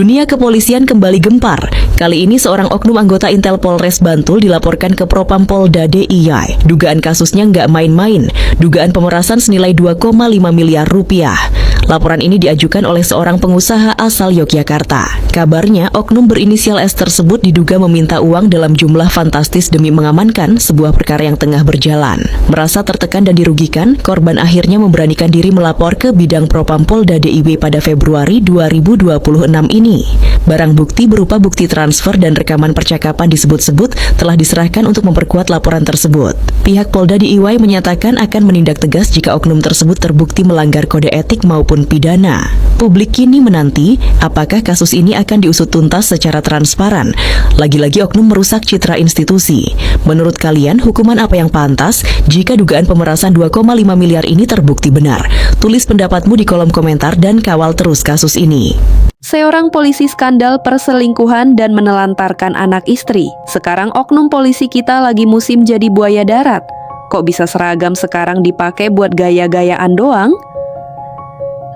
Dunia kepolisian kembali gempar. Kali ini seorang oknum anggota Intel Polres Bantul dilaporkan ke Propam Polda DIY. Dugaan kasusnya nggak main-main. Dugaan pemerasan senilai 2,5 miliar rupiah. Laporan ini diajukan oleh seorang pengusaha asal Yogyakarta. Kabarnya, oknum berinisial S tersebut diduga meminta uang dalam jumlah fantastis demi mengamankan sebuah perkara yang tengah berjalan. Merasa tertekan dan dirugikan, korban akhirnya memberanikan diri melapor ke bidang Propam Polda DIY pada Februari 2026 ini. Barang bukti berupa bukti transfer dan rekaman percakapan disebut-sebut telah diserahkan untuk memperkuat laporan tersebut. Pihak Polda DIY menyatakan akan menindak tegas jika oknum tersebut terbukti melanggar kode etik maupun pidana. Publik kini menanti apakah kasus ini akan diusut tuntas secara transparan. Lagi-lagi oknum merusak citra institusi. Menurut kalian, hukuman apa yang pantas jika dugaan pemerasan 2,5 miliar ini terbukti benar? Tulis pendapatmu di kolom komentar dan kawal terus kasus ini. Seorang polisi skandal perselingkuhan dan menelantarkan anak istri. Sekarang oknum polisi kita lagi musim jadi buaya darat. Kok bisa seragam sekarang dipakai buat gaya-gayaan doang?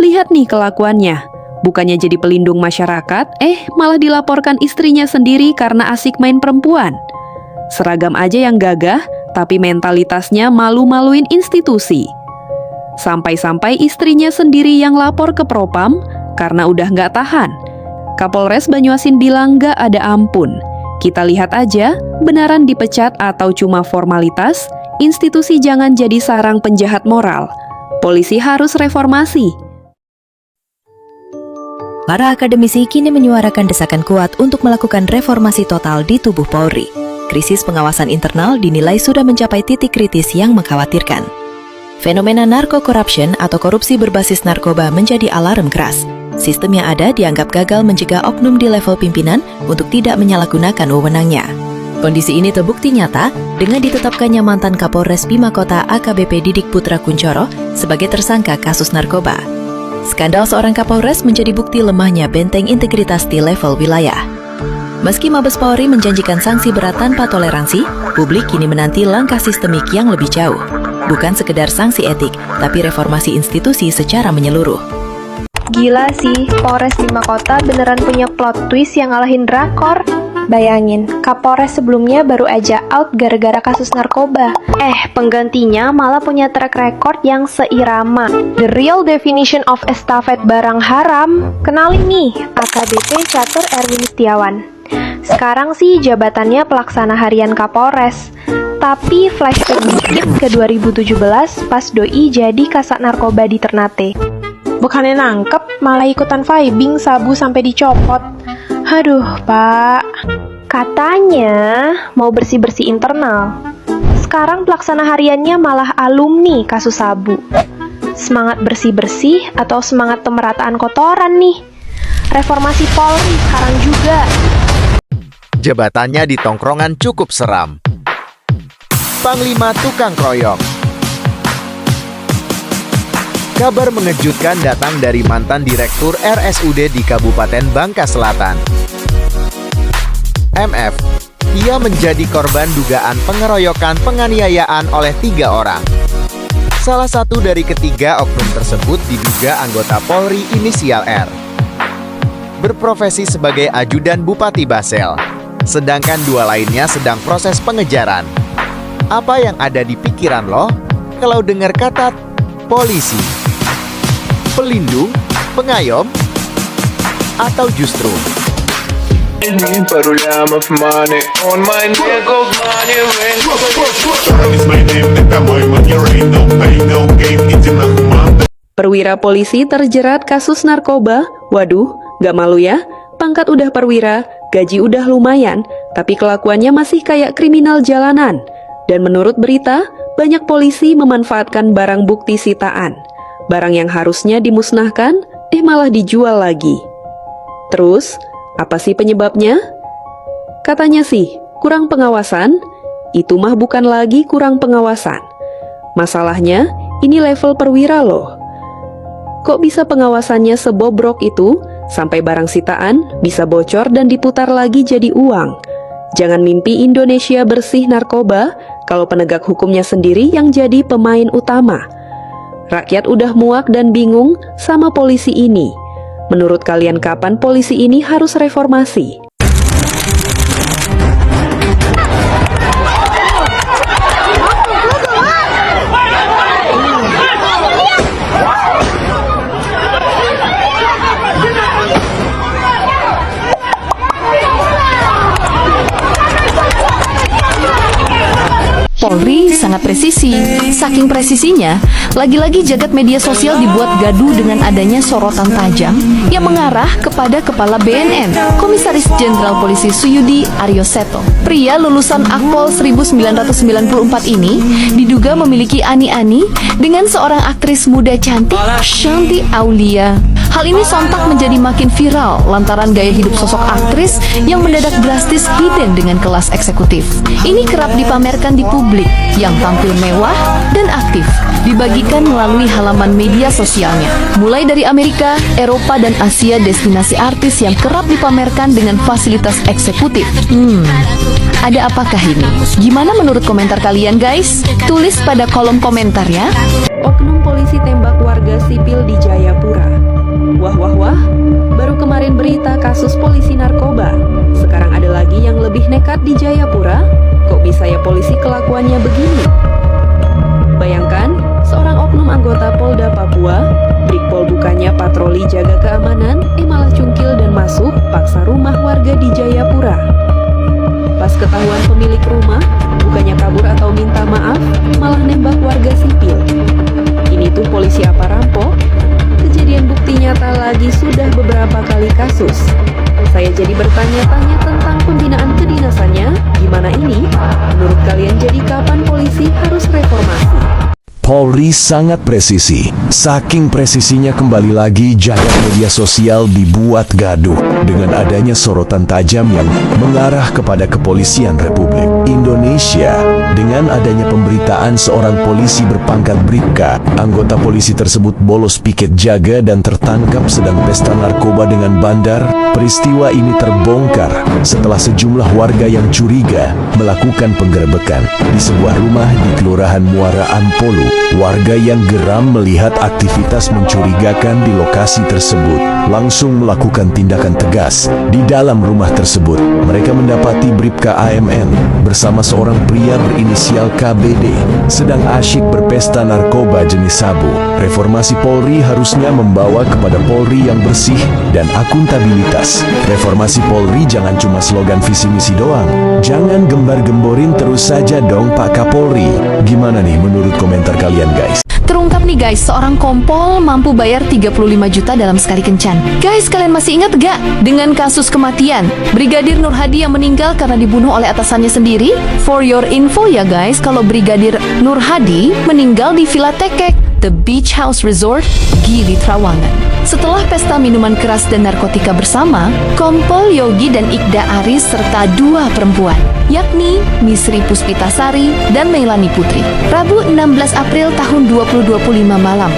Lihat nih kelakuannya. Bukannya jadi pelindung masyarakat, malah dilaporkan istrinya sendiri karena asik main perempuan. Seragam aja yang gagah, tapi mentalitasnya malu-maluin institusi. Sampai-sampai istrinya sendiri yang lapor ke Propam karena udah nggak tahan. Kapolres Banyuasin bilang nggak ada ampun. Kita lihat aja, beneran dipecat atau cuma formalitas. Institusi jangan jadi sarang penjahat moral. Polisi harus reformasi. Para akademisi kini menyuarakan desakan kuat untuk melakukan reformasi total di tubuh Polri. Krisis pengawasan internal dinilai sudah mencapai titik kritis yang mengkhawatirkan. Fenomena narko-corruption atau korupsi berbasis narkoba menjadi alarm keras. Sistem yang ada dianggap gagal mencegah oknum di level pimpinan untuk tidak menyalahgunakan wewenangnya. Kondisi ini terbukti nyata dengan ditetapkannya mantan Kapolres Bima Kota AKBP Didik Putra Kuncoro sebagai tersangka kasus narkoba. Skandal seorang Kapolres menjadi bukti lemahnya benteng integritas di level wilayah. Meski Mabes Polri menjanjikan sanksi berat tanpa toleransi, publik kini menanti langkah sistemik yang lebih jauh. Bukan sekedar sanksi etik, tapi reformasi institusi secara menyeluruh. Gila sih, Polres Bima Kota beneran punya plot twist yang ngalahin drakor. Bayangin, Kapolres sebelumnya baru aja out gara-gara kasus narkoba. Penggantinya malah punya track record yang seirama. The real definition of estafet barang haram. Kenalin nih, AKBP Catur Erwin Setiawan. Sekarang sih jabatannya pelaksana harian Kapolres. Tapi flashback dikit ke 2017 pas Doi jadi kasat narkoba di Ternate. Bukannya nangkep, malah ikutan vibing sabu sampai dicopot. Aduh, Pak. Katanya mau bersih-bersih internal. Sekarang pelaksana hariannya malah alumni kasus sabu. Semangat bersih-bersih atau semangat pemerataan kotoran nih? Reformasi Polri sekarang juga. Jabatannya di tongkrongan cukup seram. Panglima tukang kroyok. Kabar mengejutkan datang dari mantan Direktur RSUD di Kabupaten Bangka Selatan. MF, ia menjadi korban dugaan pengeroyokan penganiayaan oleh 3 orang. Salah satu dari ketiga oknum tersebut diduga anggota Polri inisial R. Berprofesi sebagai ajudan Bupati Basel, sedangkan 2 lainnya sedang proses pengejaran. Apa yang ada di pikiran lo kalau dengar kata polisi? Pelindung, pengayom, atau justru Perwira polisi terjerat kasus narkoba? Waduh, gak malu ya? Pangkat udah perwira, gaji udah lumayan, tapi kelakuannya masih kayak kriminal jalanan. Dan menurut berita, banyak polisi memanfaatkan barang bukti sitaan. Barang yang harusnya dimusnahkan, malah dijual lagi. Terus, apa sih penyebabnya? Katanya sih, kurang pengawasan. Itu mah bukan lagi kurang pengawasan. Masalahnya, ini level perwira loh. Kok bisa pengawasannya sebobrok itu, sampai barang sitaan bisa bocor dan diputar lagi jadi uang? Jangan mimpi Indonesia bersih narkoba, kalau penegak hukumnya sendiri yang jadi pemain utama. Rakyat udah muak dan bingung sama polisi ini. Menurut kalian kapan polisi ini harus reformasi? Polri sangat presisi. Saking presisinya, lagi-lagi jagat media sosial dibuat gaduh dengan adanya sorotan tajam yang mengarah kepada Kepala BNN, Komisaris Jenderal Polisi Suyudi Aryoseto. Pria lulusan Akpol 1994 ini diduga memiliki ani-ani dengan seorang aktris muda cantik, Shanti Aulia. Hal ini sontak menjadi makin viral lantaran gaya hidup sosok aktris yang mendadak drastis hidden dengan kelas eksekutif. Ini kerap dipamerkan di publik yang tampil mewah dan aktif, dibagikan melalui halaman media sosialnya. Mulai dari Amerika, Eropa, dan Asia, destinasi artis yang kerap dipamerkan dengan fasilitas eksekutif. Ada apakah ini? Gimana menurut komentar kalian guys? Tulis pada kolom komentar ya. Oknum polisi tembak warga sipil di Jayapura. Wah wah wah, baru kemarin berita kasus polisi narkoba. Sekarang ada lagi yang lebih nekat di Jayapura. Kok bisa ya polisi kelakuannya begini? Bayangkan, seorang oknum anggota Polda Papua, Brigpol bukannya patroli jaga keamanan, malah cungkil dan masuk paksa rumah warga di Jayapura. Pas ketahuan pemilik rumah, bukannya kabur atau minta maaf, malah nembak warga sipil. Ini tuh polisi apa rampok? Kejadian bukti nyata lagi sudah beberapa kali kasus. Saya jadi bertanya-tanya tentang pembinaan kedinasannya. Gimana ini? Menurut kalian jadi kapan polisi harus reformasi? Polri sangat presisi. Saking presisinya kembali lagi jagat media sosial dibuat gaduh dengan adanya sorotan tajam yang mengarah kepada Kepolisian Republik Indonesia. Dengan adanya pemberitaan seorang polisi berpangkat Bribka, anggota polisi tersebut bolos piket jaga dan tertangkap sedang pesta narkoba dengan bandar. Peristiwa ini terbongkar setelah sejumlah warga yang curiga melakukan penggerebekan di sebuah rumah di Kelurahan Muara Ampolu. Warga yang geram melihat aktivitas mencurigakan di lokasi tersebut langsung melakukan tindakan tegas di dalam rumah tersebut. Mereka mendapati Bribka AMN bersama seorang pria berinisial KBD sedang asyik berpesta narkoba jenis sabu. Reformasi Polri harusnya membawa kepada Polri yang bersih dan akuntabilitas. Reformasi Polri jangan cuma slogan visi misi doang. Jangan gembar-gemborin terus saja dong Pak Kapolri. Gimana nih menurut komentar kalian guys? Terungkap nih guys, seorang kompol mampu bayar 35 juta dalam sekali kencan. Guys, kalian masih ingat gak dengan kasus kematian Brigadir Nur Hadi yang meninggal karena dibunuh oleh atasannya sendiri? For your info ya guys, kalau Brigadir Nur Hadi meninggal di Villa Tekek, The Beach House Resort, Gili Trawangan. Setelah pesta minuman keras dan narkotika bersama, Kompol Yogi dan Ikda Aris serta dua perempuan, yakni Misri Puspitasari dan Meilani Putri. Rabu 16 April tahun 2025 malam.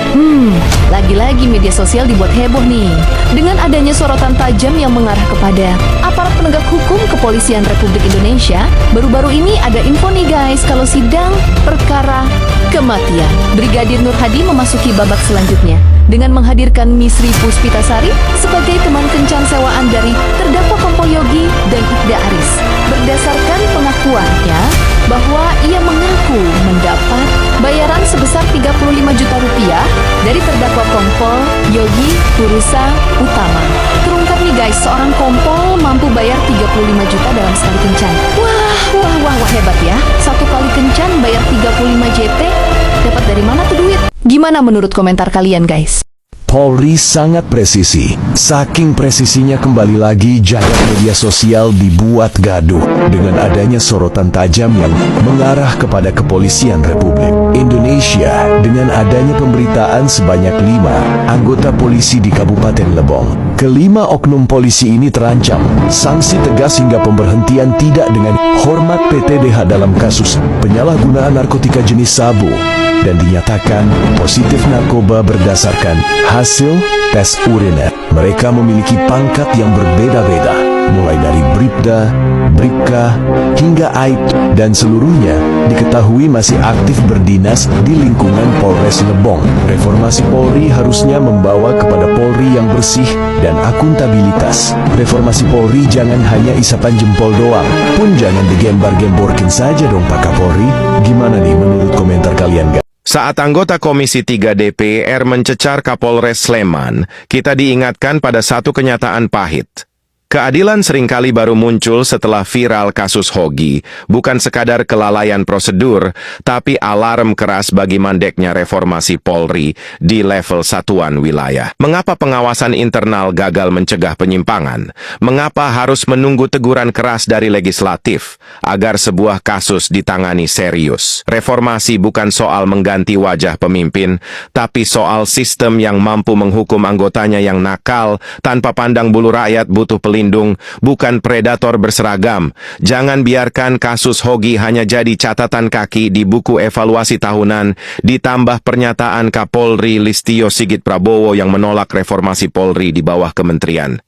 Lagi-lagi media sosial dibuat heboh nih dengan adanya sorotan tajam yang mengarah kepada aparat penegak hukum Kepolisian Republik Indonesia. Baru-baru ini ada info nih guys kalau sidang perkara kematian Brigadir Nur Hadi memasuki babak selanjutnya dengan menghadirkan Misri Puspitasari sebagai teman kencan sewaan dari terdakwa Kompol Yogi dan Ikda Aris. Berdasarkan pengakuannya bahwa ia mengaku mendapat bayaran sebesar 35 juta rupiah dari terdakwa Kompol Yogi Purusa Utama. Terungkap nih guys, seorang kompol mampu bayar 35 juta dalam sekali kencan. Wah, hebat ya. Satu kali kencan bayar 35 JT. Dapat dari mana tuh duit? Gimana menurut komentar kalian guys? Polri sangat presisi. Saking presisinya kembali lagi jagat media sosial dibuat gaduh dengan adanya sorotan tajam yang mengarah kepada Kepolisian Republik Indonesia dengan adanya pemberitaan sebanyak 5 anggota polisi di Kabupaten Lebong. Kelima oknum polisi ini terancam sanksi tegas hingga pemberhentian tidak dengan hormat PTDH dalam kasus penyalahgunaan narkotika jenis sabu dan dinyatakan positif narkoba berdasarkan hasil tes uriner. Mereka memiliki pangkat yang berbeda-beda. mulai dari Bribda, Bribka, hingga Aib, dan seluruhnya diketahui masih aktif berdinas di lingkungan Polres Lebong. Reformasi Polri harusnya membawa kepada Polri yang bersih dan akuntabilitas. Reformasi Polri jangan hanya isapan jempol doang, pun jangan digembar-gemborkin saja dong Pak Kapolri. Gimana nih menurut komentar kalian, guys? Saat anggota Komisi 3 DPR mencecar Kapolres Sleman, kita diingatkan pada satu kenyataan pahit. Keadilan seringkali baru muncul setelah viral kasus Hogi, bukan sekadar kelalaian prosedur, tapi alarm keras bagi mandeknya reformasi Polri di level satuan wilayah. Mengapa pengawasan internal gagal mencegah penyimpangan? Mengapa harus menunggu teguran keras dari legislatif agar sebuah kasus ditangani serius? Reformasi bukan soal mengganti wajah pemimpin, tapi soal sistem yang mampu menghukum anggotanya yang nakal tanpa pandang bulu rakyat butuh pelindung, bukan predator berseragam. Jangan biarkan kasus Hogi hanya jadi catatan kaki di buku evaluasi tahunan, ditambah pernyataan Kapolri Listio Sigit Prabowo yang menolak reformasi Polri di bawah kementerian.